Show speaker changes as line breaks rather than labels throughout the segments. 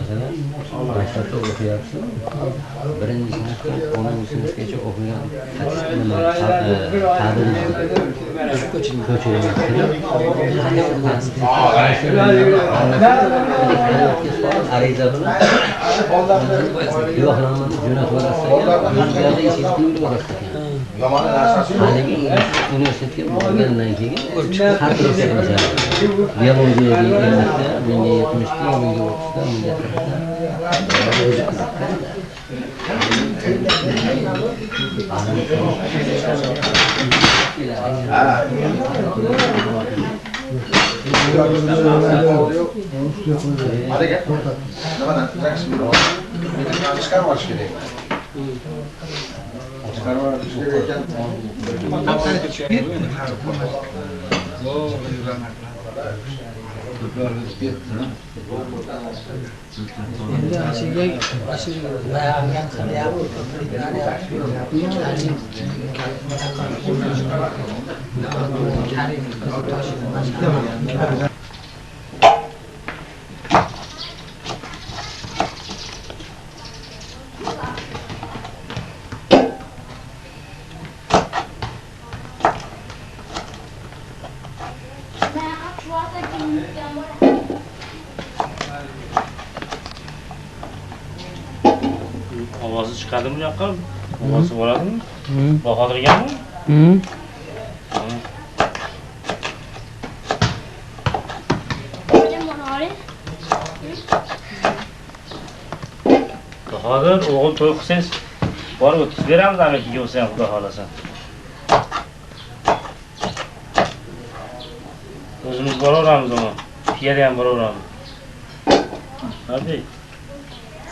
masalan, maktabda o'qiyapsan, birinchi sinfdan 10 sinfgacha o'qigan ariza bilan guvohnomani jo'natib universitetga borgandan keyin har bir biologiyaga menga 70 ta, menga 30 ta, menga
Ovozi chiqadimi bu yoqqa? Ovozi bo'ladimi? Bahodirganmi? Bahodir, o'g'il to'y qilsangiz, borib o'tkazib beramiz amakiga o'lsa ham, xudo xolasa. O'zimiz boraveramiz uni. Piyoda ham boraveramiz. Hadi.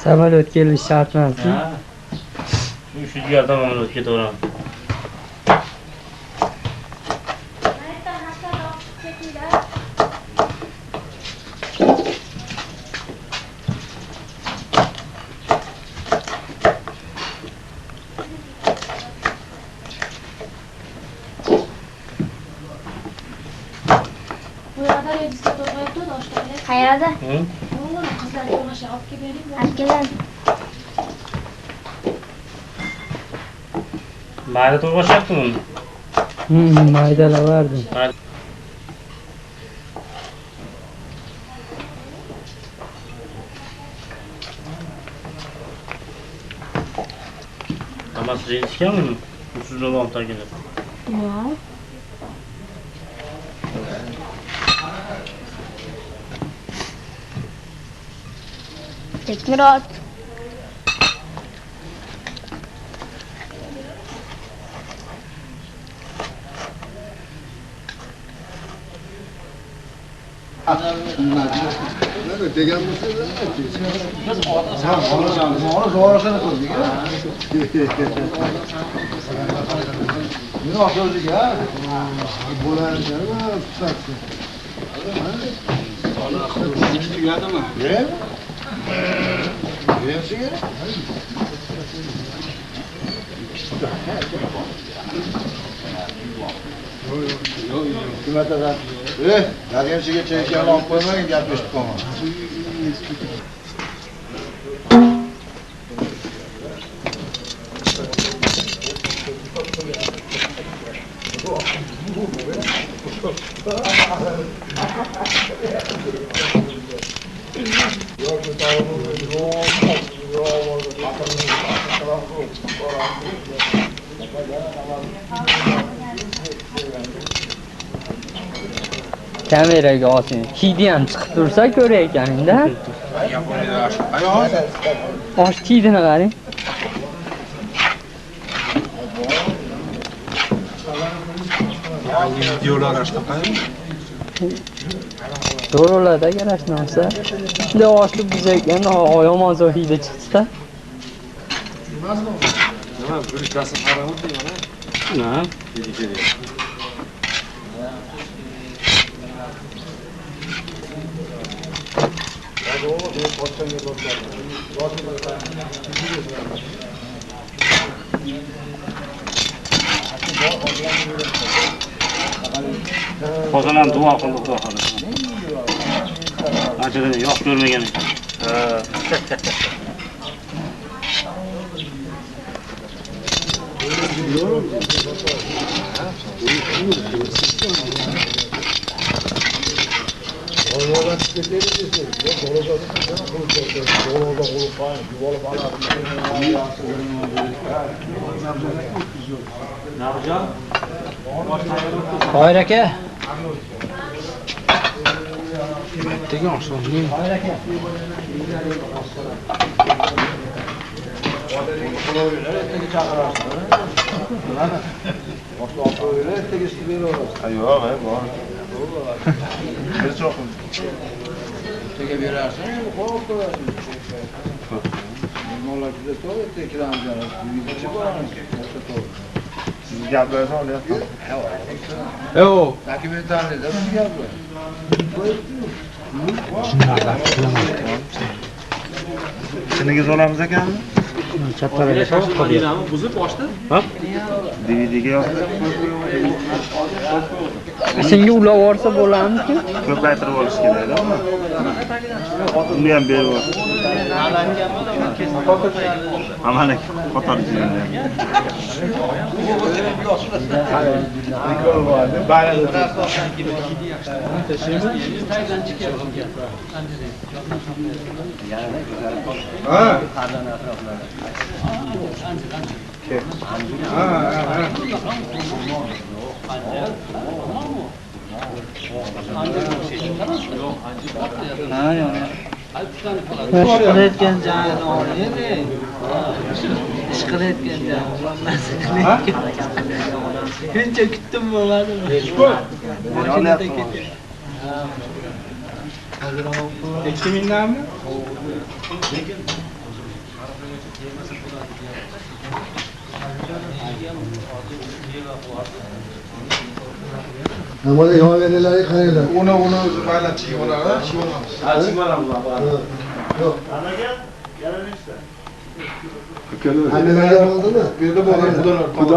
Samolyot kelish shart emas.
Ha. Shu diyor tomonga o'tib ketaveramiz.
Qayerda?
Qizlar to'g'risha olib kelib bering.
Akkalar.
Mayda to'g'rishyaptimi uni?
Maydalavardim.
Hammasi rejiskanmi? Usulni olib kelib.
Yo'q. Tekmirat.
Degan bo'lsa-da, biz zo'rashani ko'rdik. Meni o'zingga bo'larkanmi, tutaqchi. Ana, ikki tugadimi? Yo'q. Yo'q. Kimatadan? Daryochiga choy olib qo'ymang, gaplashib qolma.
Kameraga olsang, hidi ham chiqib tursa ko'rayotganingda. Osh hidini qarang.
Videolar ashtaqaymi?
To'g'rilarda qarashmasa, shunday oshni buzayotgan yomon zo'r hidi chiqdi-da.
Nima, bir kasb qaramadi mana.
Na, Qo'zonam duo qildi Xudo xolasa. Anchadan yo'q ko'rmagan ekan.
Hayır aka.
Ertaga oshxonaning
Yo'q, bor. Bir cho'qim. Ertaga berarsan, xo'p. Mo'lla juda to'g'ri tekranlar. Uygacha boramiz. Siz gaplarni olyapsiz.
yo'q.
Dokumentariyada bir gap bor. Chinigiz olamiz ekanmi?
buzib ochdi.
DVDga yozdi.
Senga ulab yuborsa bo'ladimi?
Ko'paytirib olish kerak-da. Uni ham berib yubordi. Amalak qator jildi.
Ishqilayotgan joyini olaylik. Ishqilayotgan joyini shuncha kutdim bo'ladimi? Mashinada ketyapti.
2000danmi?
Namada yavaverlari qaranglar.
Uni o'zi mayli chigib oladi, chigib olamiz.
Chigib olamiz.
Yo'q.
Anaga yaralaysiz.
Annelarga bo'ldimi?
Bu yerda bo'lgan xudolar.
Xudo.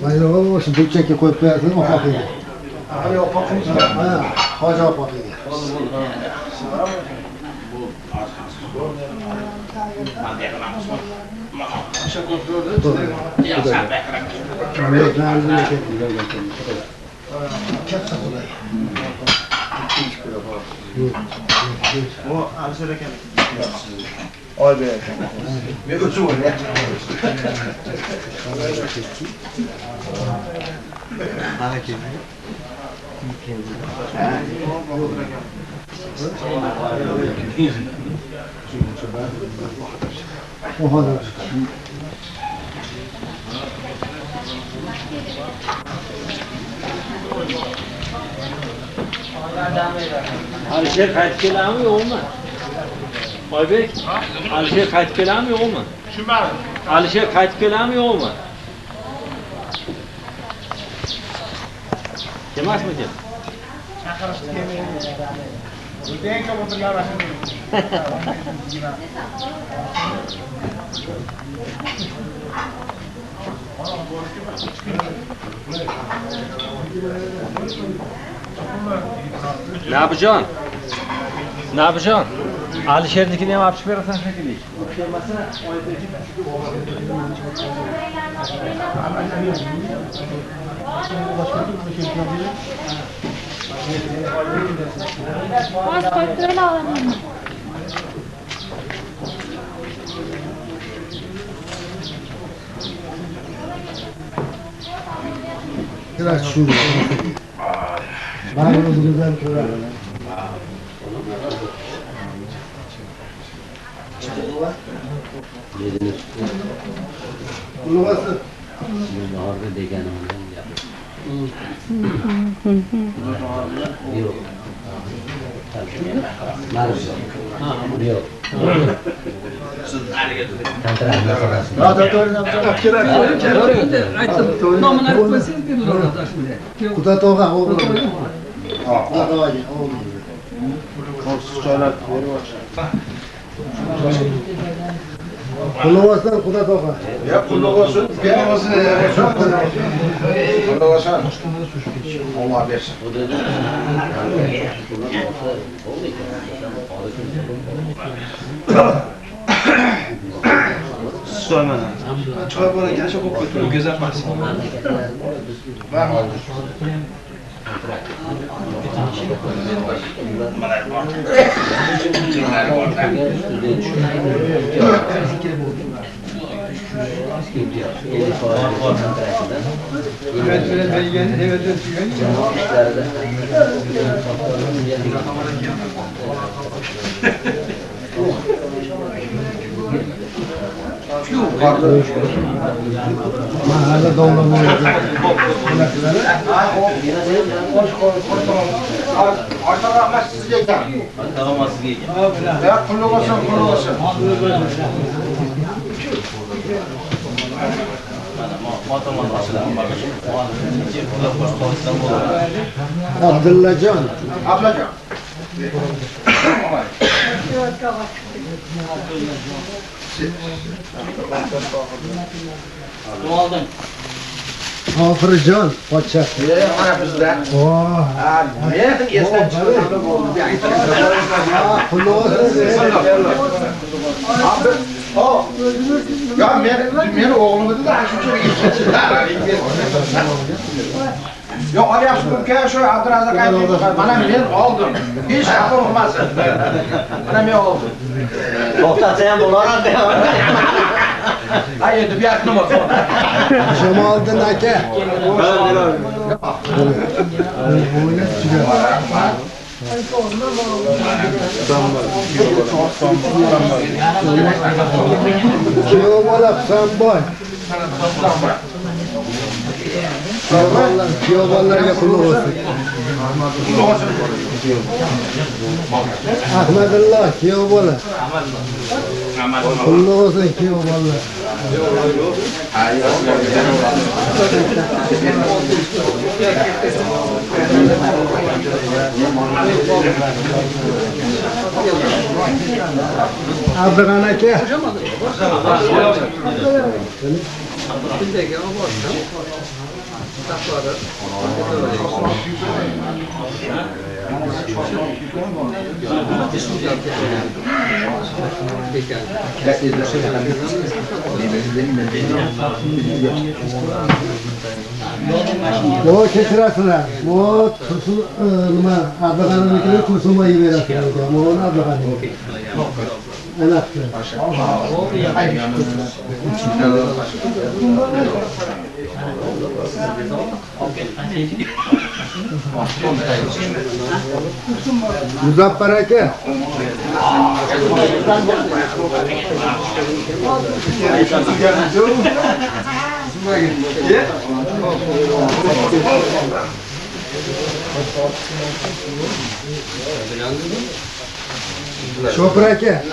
Mayli bo'lsin, burchakka qo'yib qo'yasizmi opoqiga? Hali opoqimiz bor. Ha, hoji opoqiga.
Oy be. Ne uçu var ya? Bana kim?
Alisher qaytib keladimi yo'qmi? Oybek, Alisher qaytib keladimi yo'qmi? Tushunmadim. Alisher qaytib keladimi yo'qmi? Kemasmikin? Chaqirishdi kelmaydi. O'tgan kam o'tirgan Nabijon. Nabijon. Alishernikini ham olib chiqib berasan shekilli. Kelmasa,
Oz qo'yib turib olaman.
Biraz şunu. Bana bunu güzel koyalım.
Yediniz.
Bunu nasıl?
Baharda deganimdan gap. Yo'q. Yo'q.
Kuda toga oldu. Kuda toga oldu.
Korsiz choylar berib
Pulni olsan, Xudo toqa.
Ya pulni olsun, ben olsun. Pulni olsun. Allah bersin.
So'ymana. Choy bor ekan, shu qo'yib qo'ydim, go'zalmas.
Mahalla dovlanmaydi.
Aytar rahmat sizga ekan.
Rahmat sizga ekan.
Ya pulni olsun, pulni olsun.
Abdullajon.
Ablajon.
G'ofirjon pochchasi.
Mana bizda.
Oh.
Men esdan chiqardim bo'ldi.
Pulni olsin.
Ya men o'g'limni da shunchalik Yo, olyapsiz uka, shu Abdurazak aytdi. Mana men oldim. Hech xafa bo'lmasin. Mana men oldim.
To'xtatsa ham bo'lar-ku.
Ay, endi bu yoqni nima qildi?
Jamoliddin aka. Kuyov bola Husanboy. Kuyov bolalarga pul olsin. Ahmadullo kuyov bola. Pul olsin kuyov bolalar. Abdurrahman aka. O kechirasizlar. O tursun nima Abdurrahmannikini tursunma yiberasizlar. Mo'ni Abdurrahmannik. Anaqchi. Muzaffar aka. Shopir aka.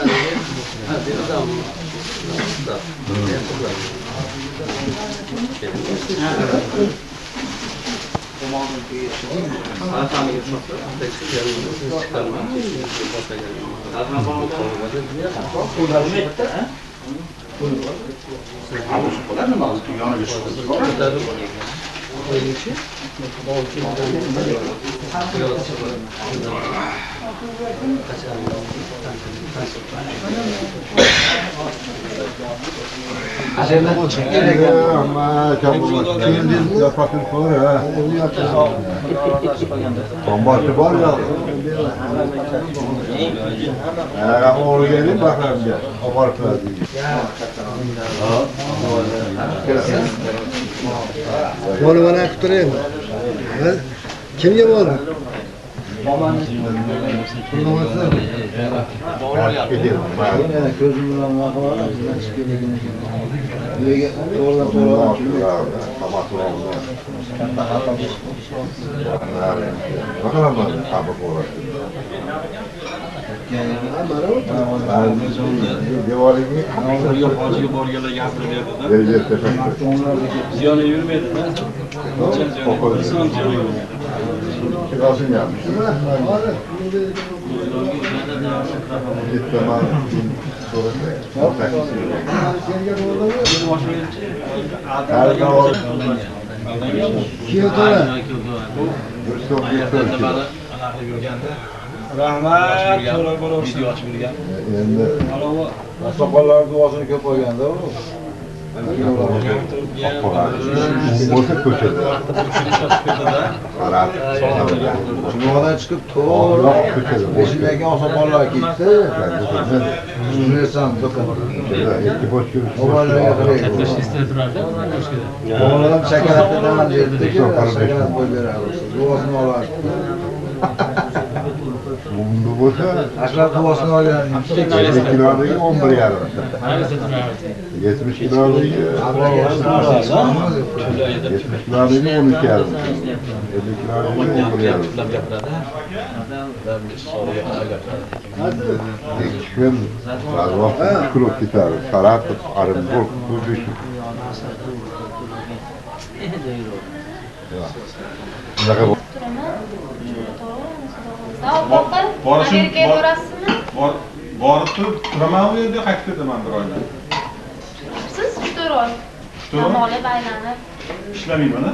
Bombası var ya. Onu gelin bakalım ya. Abartma değil.
Bunu bana kutturayım. Kimga bo'ldi?
Ko'zim bilan maqola bizdan chiqib kelgan. Uyga to'g'ridan katta xato
Bakalım mı? Abi koyar. Devalimi
Hozirga borganlar gapirib berdi-da. Ziyoni yurmaydi-da. Inson ziyoni yurmaydi.
Çıkarsın yapmış. Gitmem abi.
Rahmat, to'g'ri bo'lib video ochib yurgan.
Endi soqollar duosini ko'p qo'yganda u. Bo'lsa ko'chada. Qarab. Shundan chiqib to'g'ri ko'chada. Beshidagi soqollar ketdi. Shundan do'kon. Ikki bosh ko'rish. Oğlan şakaratdan geldi ki şakarat koy beramiz. Duasını olar. Bunda bo'lsa, aslında duasını olgan. 70 kilodagi 11 yarim. 70 kilodagi 70 kilodagi 12 yarim. 50 kilodagi 11 yarim. Ekşim, razvah kilo gitar, sarat, arın, bu bir şey.
Amerikaga borasizmi?
Borib turib turaman u yerda qaytib ketaman bir oydan.
Siz 3-4 oy. Namolib aylanib.
Ishlamayman-a?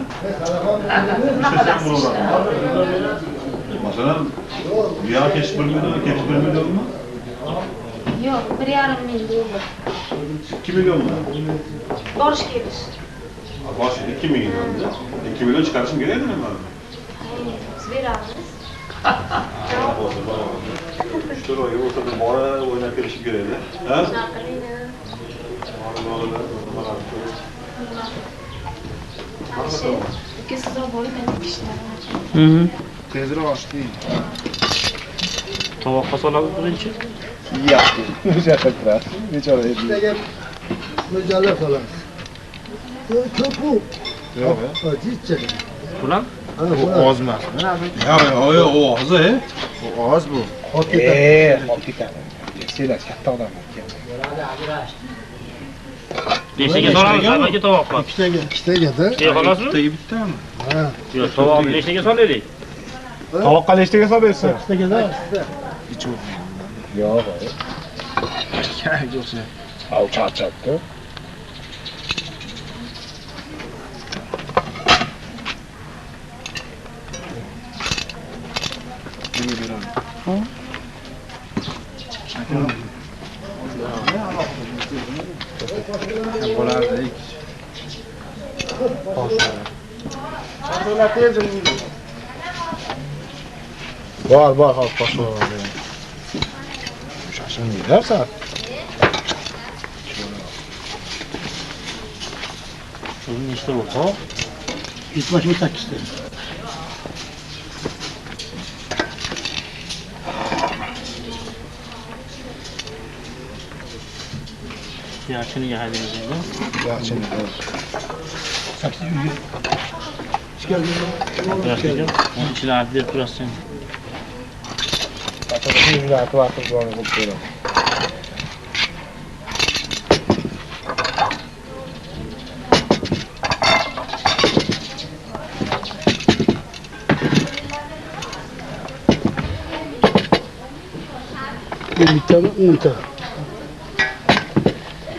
Masalan, bu yoq ketib bilmaydimi?
Yo'q, 1,5 ming bo'ldi.
2 millionmi?
Borish kelish.
Bosh 2 million. 2 million chiqarishim kerakmi nima?
Siz berasiz.
Shu ro'yi o'rtada bora o'ynab kelishim kerak-da. Ha?
Sizlar bo'lib ishlar.
Tezroq ochdik.
Tovoqqa solamiz birinchi.
Yaxshi. O'sha turadi. Nechora edi?
Mo'ljallab solamiz. Ko'p u.
Yo'q.
Jichcha.
Bular?
Ana
Bu
bu
oz emas.
Yo'q, o oz-a?
Bu oz bu.
Hop ketadi.
Hop ketadi. Senlar katta odam ekan.
Beshiga solamiz, hammaga tovoqqa.
Ikkitaga-da.
Keyin xolasizmi?
Bittaga bittami?
Ha.
Yo'q, tovoqni beshiga solaylik.
Tovoqqa leshtaga solib bersin.
Ikkitaga-da.
Yo'q. Kerak yo'qsa. Al charchatdi. Bor, hop, boshqa. Şaşırmıyor sen.
Bunun işte bu. Ha?
78 ta.
Yaşını yahalayacağız.
Yaxshi.
800.
Yaşlayacağım. Onun için adli durasın.
Ataşın yüzü atı zorunu buluyorum.
Bir tane 10 ta.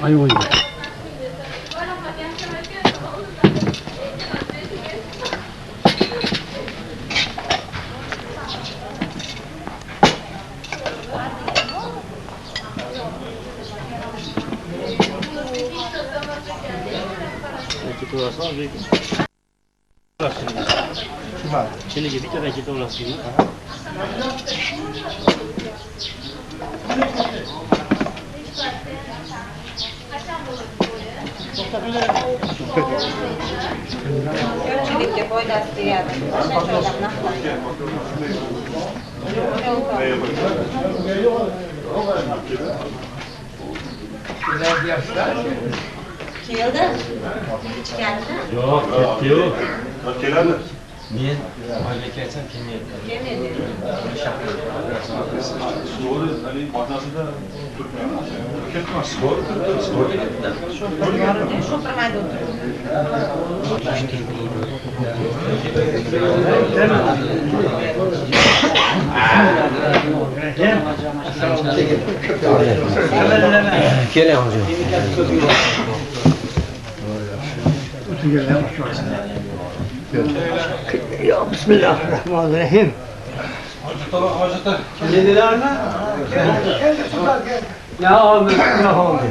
Ay oyun.
Şimdi bir tane raketi orası.
Ko'pchilikka foydasi tegadi. Keldi. Ichganida.
Yo'q, ketdi yo'q.
Keladi.
Men oybekka aytsam kelmayapti.
Doğru, hani ortasında tutmuyor. Ketmez.
Keling hozir.
Ya Bismillahirrahmanirrahim.
Yedilermi?
Ya Ahmet, ya Ahmet.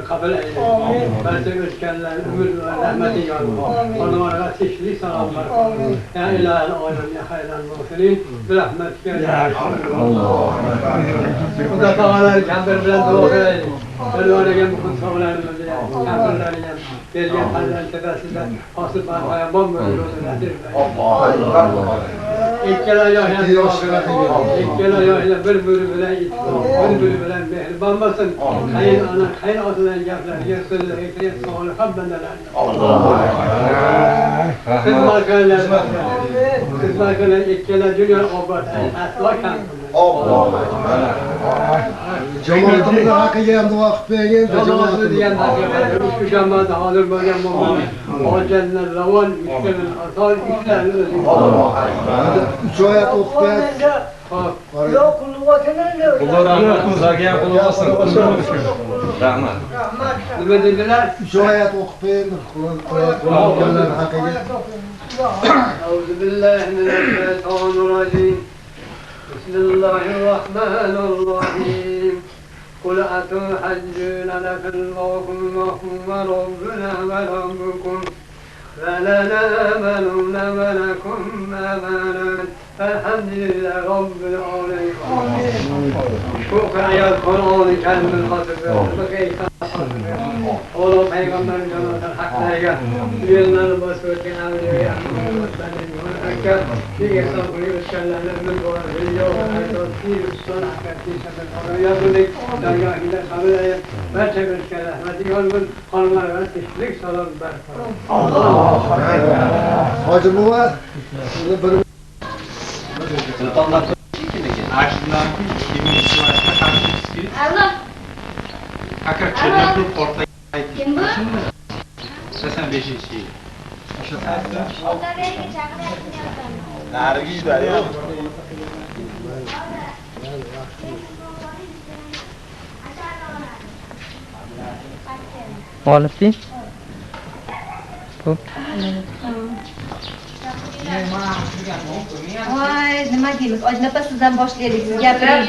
Kabul eyle. Barcha o'tganlar umr va rahmati yorma. Onlarga tinchlik salomlar. Ya ilohil olam ya xayral muhsinin. Rahmatga ya Allah. Xudo taolo Kambir bilan duo qilaylik. Ularga muhim sog'larimizni, Kambirlarga bergan farzand tepasida hosil barhayabon bo'ladi. Ikkala yoshlar ikkala yoshlar bir-biri bilan bir-biri bilan mehribon bo'lsin. Hayır ana, hayır otadan gaplarga so'zlarga kirgan solih bandalar. Xizmatlar ikkala dunyo obod aslo kam.
Jamoatimizga haqiga ham duo qilib bergin.
Jamoatimiz degan ushbu jamoatda hozir bo'lgan mo'min hojatlar ravon ishlarni asos ishlarni o'zing.
3 oyat o'qib berasiz.
Xudo rahmat qilsa ham quloq olsin. Rahmat.
Nima dedilar?
3 oyat o'qib berdi. Qulonlar haqiga.
أعوذ بالله من الشيطان الرجيم بسم الله الرحمن الرحيم قل أتحجون لك الله هو ربنا وربكم فلنا آمنون ولكم آمنا الحمد لله رب العالمين. شكرا يا القرآن الكريم الخطيب Oğlum Peygamber'in cemaatine hakkıyla düğünlerini basıyorken avliya bir insan buyuruyor şerlerle ömür boyu biliyor bir son hakikati sebep oraya dönük dergahında kabul edip mertebe rahmeti yolun hanımlara teşvik salam berkar.
Hacı Muva
Sultonlar
Aşkından kimin suasına karşı
Alo.
Hakikaten çözüm orta
Kim bu?
85-ci.
Otaverga chaqiryapti.
Narigi daryo.
Olibdi. Xo'p.
Voy, nima deymiz? Oynapa sizdan boshlaylik. Siz gapiring.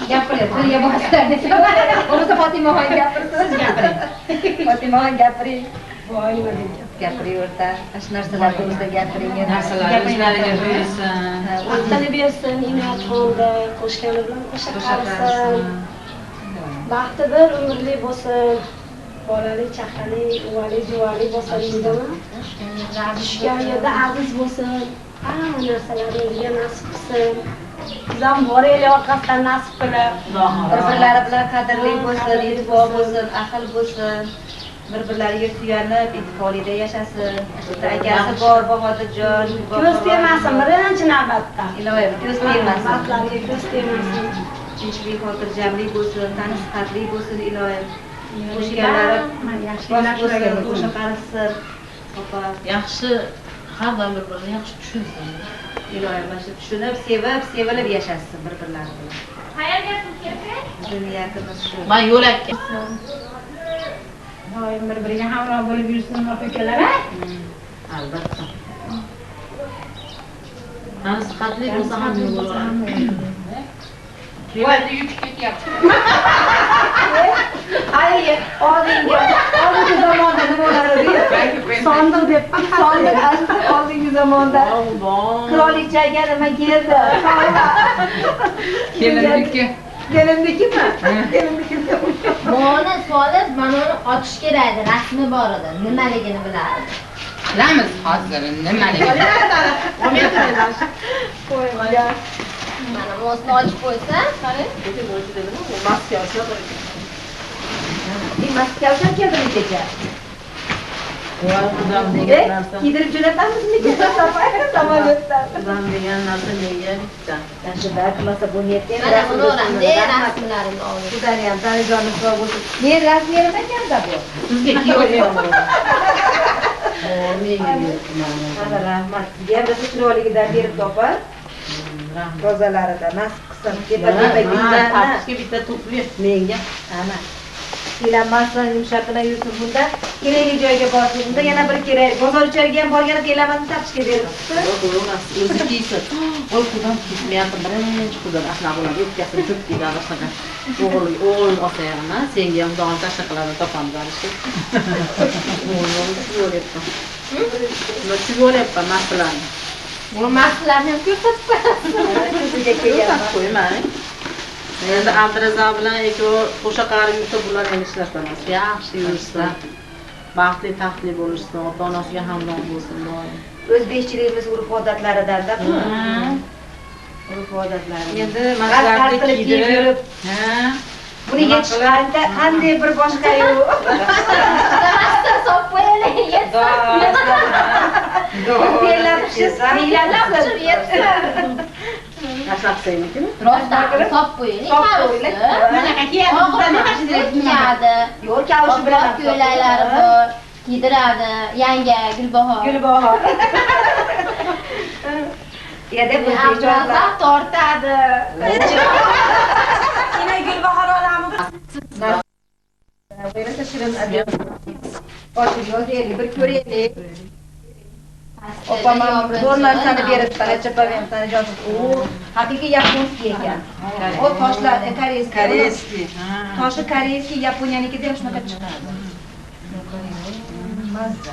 Gapiring. Birga boshlaylik. Bo'lmasa Fotimaxon gapirsangiz gapiring. Fotimaxon gapiring. Voy, nima deymiz? Gapiring o'rta. Shu narsalar to'g'risida gapiring.
Narsalarga bersin.
Vaqtini bersin, Inoyatxonda qo'shgani bilan qo'sha qolsin. Baxti bir umrli bo'lsin. Bolali, chaqali, uvali, juvali bo'lsa deydimi? Tushgan yerda aziz bo'lsin. Hamma narsalaringizni nasib qilsin. Bizam boraylik orqasidan nasib qilib.
Bir-birlari bilan qadrli bo'lsin, e'tibor bo'lsin, ahil bo'lsin. Bir-birlariga suyanib, ittifoqlikda yashasin. Akasi bor, Bahodirjon.
Ko'z tegmasin birinchi navbatda.
Iloyim, ko'z tegmasin.
Baxtlariga ko'z tegmasin.
Tinchlik, xotirjamlik bo'lsin, tanish sifatli bo'lsin, iloyim. Qo'shganlari yaxshi qo'sha qarishsin.
Yaxshi, har doim bir-birini yaxshi tushunsin.
Iloyim, mana shu tushunib, sevilib yashashsin bir-birlari bilan.
Qayerga ketdik?
Bizning niyatimiz shu.
Men yo'lakka.
Doim bir-biriga hamroh bo'lib yursin, ukalar.
Albatta. Mana sifatli bo'lsa ham bo'laveradi.
Voyda yuk ketyapti. Hayır, oldingi zamonda nima bo'lardi? Sondiq deb, oldingi zamonda qirolichaga nima keldi?
Kelinniki.
Kelinniki-mi? Kelinniki.
Moni solib, mana uni otish kerak edi, rasmi bor edi. Nimaligini bilardi.
Bilamiz hozir nimaligini.
Qo'ygan.
Mana mosni ochib qo'ysa, qarang.
Maska olsa keldimi kecha?
Kiydirib jo'natamizmi? Samolyotdan.
Qudam degan narsa nega bitta.
Yaxshi qilmasa bo'lmayapti.
Mana buni o'ramda rasmlarimni olib.
Sizlarni ham tanijonim sog' bo'lsin. Men rasmlarim ekanda bu.
Sizga kiyib
Mana rahmat. Sizga ham bizni chiroyligidan berib topar. Tozalaridan nasib qilsin.
Tapishga bitta tupli.
Menga. Ana. Kelanmasdan yumshoqina yursin bunda. Kerakli joyga borsin. Bunda yana bir kerak. Bozor ichariga ham borganda kelamasdan tapishga beribdi.
O'zi kiysin. Voy qudam kiymayapti. Birinchi qudam asla bo'ladi. O'tkasini cho'p deydi boshqa. O'g'il olsa ham, senga ham don tashla qiladi topamiz alishga. O'g'il bo'lyapti. Nima bo'lyapti maslarni?
Bu maslarni ham ko'rsatib
qo'ymang. Endi Abduraza bilan ikkovi qo'sha qarib yursa bular ham ishlasamas. Yaxshi yursa, baxtli taxtli bo'lishsin, ota-onasiga hamdon bo'lsin doim.
O'zbekchiligimiz urf-odatlaridan-da bu. Urf odatlari.
Endi maslarni kiydirib,
buni yetishganda qanday bir boshqa yo'q.
Sop qo'yaylik.
tashlab qo'ymaydimi?
Rostdan sop qo'yaylik.
Bunaqa
kiyadi.
Yo'q, kavushi bilan
ko'ylaklari bor. Kiydiradi. Yanga Gulbahor.
Yada bu
joylar tortadi.
Yine Gulbahor olamiz. Böyle şirin adı. Oturuyor diye bir köreylik. Opamam zorlar sana berib çapavem sana josus. O haqiqiy yaponskiy ekan. O toshlar koreyskiy. Toshi koreyskiy, Yaponiyaniki deb shunaqa chiqadi. Mazza.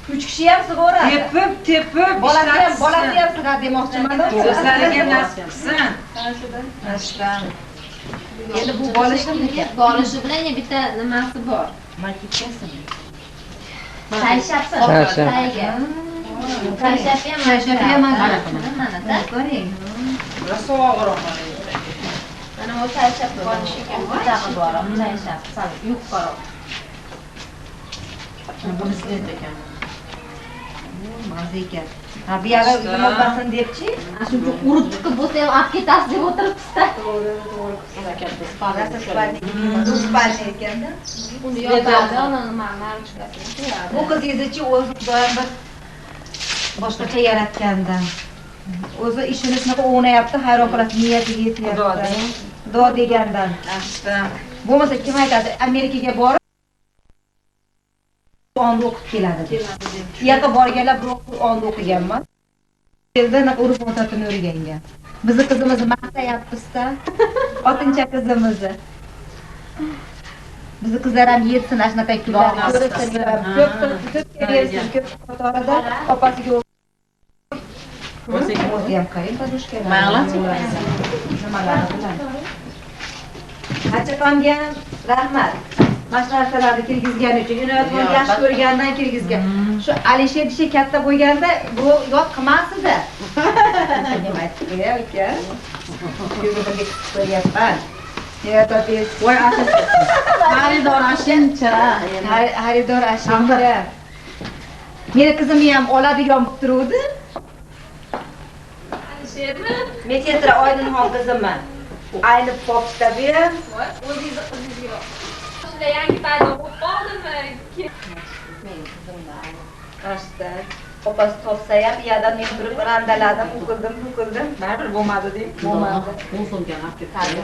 3 kishi ham sig'oradi. Tepib, bolasi ham sig'adi demoqchiman.
Sizlarga nasib qilsin.
Nashdan. Endi bu bolishniki.
Bolishi bilan bitta nimasi bor.
Makikasimi?
Chayshapi. Chayshapi ham mana ko'ring.
Rosa og'riq.
Mana o chayshap bolishi ekan. Tag'i bor, chayshap, sal yuqori.
Bunisi ekan.
Mazza ekan. Ha, bu yoqqa uzilmasin debchi.
Shuncha urib chiqib bo'lsa ham olib ketasiz deb o'tiribsiz-da.
Spalni ekanda.
Uni yopadi, onani mana chiqadi.
Bu qizingizni-chi o'zi doim bir boshqacha yaratganda. O'zi ishini shunaqa o'ynayapti, hayron qolasiz, niyatiga yetyapti. Xudo degandan. Bo'lmasa kim aytadi, Amerikaga borib Qur'onni o'qib keladi. Bu yoqqa borganlar bir Qur'onni o'qiganman. Yerda urf odatini o'rgangan. Bizni qizimizni maqtayapmiz-da. Oltinchi qizimizni. Bizni qizlar ham yetsin shunaqa kunlarni ko'rsin. Ko'p kelsin, ko'p qatorida opasiga o'zi ham qarang, podushkalar. Nimalar bilan. Achapamga rahmat. Mana narsalarni kirgizgani uchun, inoyatxonni yaxshi ko'rgandan kirgizgan. Shu Alisher ishi katta bo'lganda bu yot qilmasdi. Nima aytdi aka? Ko'zimga qo'yapman. Niyatopes. Voy ashin. Xaridor ashincha. Xaridor ashincha. Meni qizim ham oladigan bo'lib turuvdi. Alishermi? Men Tetra Oydinxon qizimman. Ayni pochtabi.
O'zingizni qizingiz yo'q. Yangi paydo bo'lib qoldimi?
Men qizimman. Qashda. Opasi topsa ham yerdan men turib randaladim, o'qildim. Baribir bo'lmadi deb. Bo'lmadi.
Bu so'mgan olib ketadi.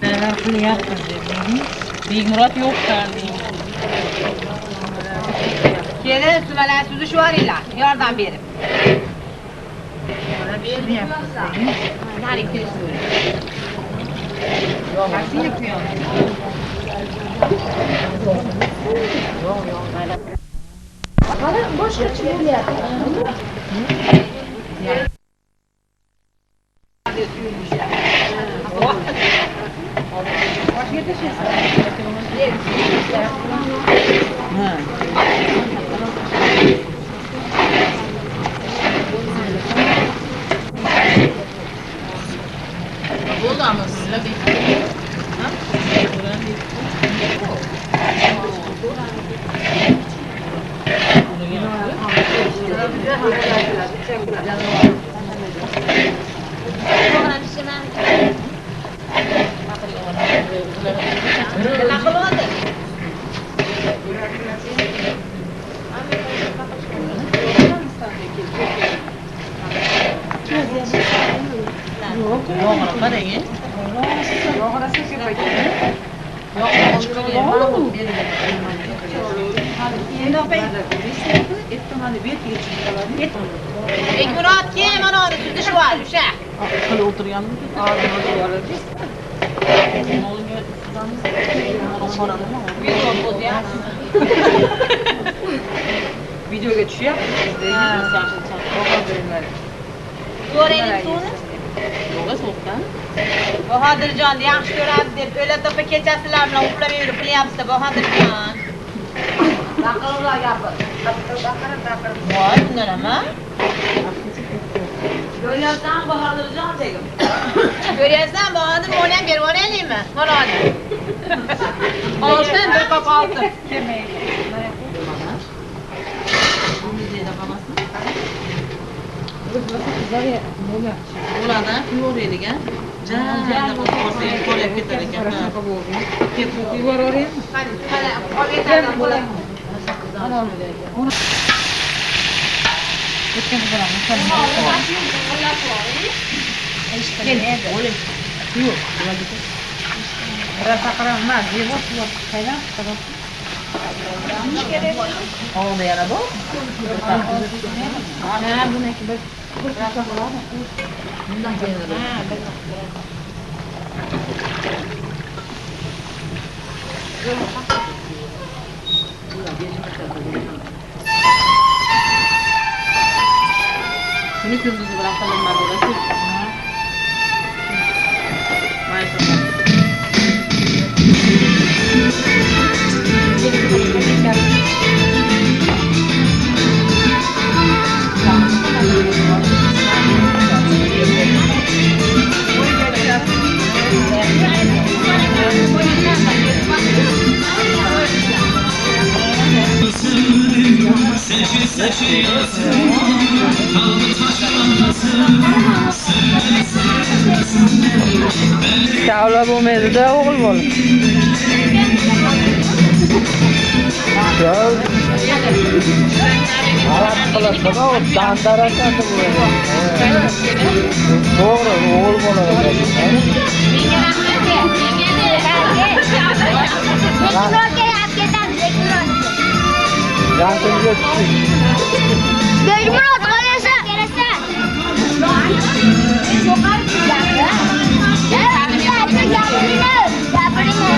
Neler qilyapmiz deb. Begmurod yo'qdan.
Kelin, suvalar suzishib yuboringlar, yordam berib.
Boshqacha bo'lyapti.
Bo'lamiz sizlar Murat kim ana sütü şu var uşa.
Şöyle oturgan. Videoga tushyapti.
Ko'raylik suvni. Bahodirjon yaxshi ko'radi deb o'la to'pa kechasilar bilan uxlab yurib qilyapsiz Bahodirjon. Baqirlar gapir. Voy, bundan nima? Ko'ryapsan Bahodirjon tegim. Ko'ryapsan Bahodir meni ham berib olaylikmi? Mana ol. Olsin, bir qop olsin. Kelmaydi. Bo'ladi, kuyvoraylik a. Jana bo'lsa, qo'lib ketar ekan. Ketib yuboraveraymi? Qani, olgan bo'ladi. O'tgan bo'lamiz. Yo'q, rasa qaramas, yevot qaydan chiqadi? Oldi yana bu. Ana buniki bir rasa bo'ladi. Bundan keladi. Shuni kunduzi bilan qilinma bo'lasiz.
Kavla bo'lmaydi-da, o'g'il bola. Yo'q. Arab qiladi-da, o dandarasasi bo'ladi. To'g'ri, o'g'il bola. Yaxshimga tushing.
Begmurod qo'yasa. Gapiring.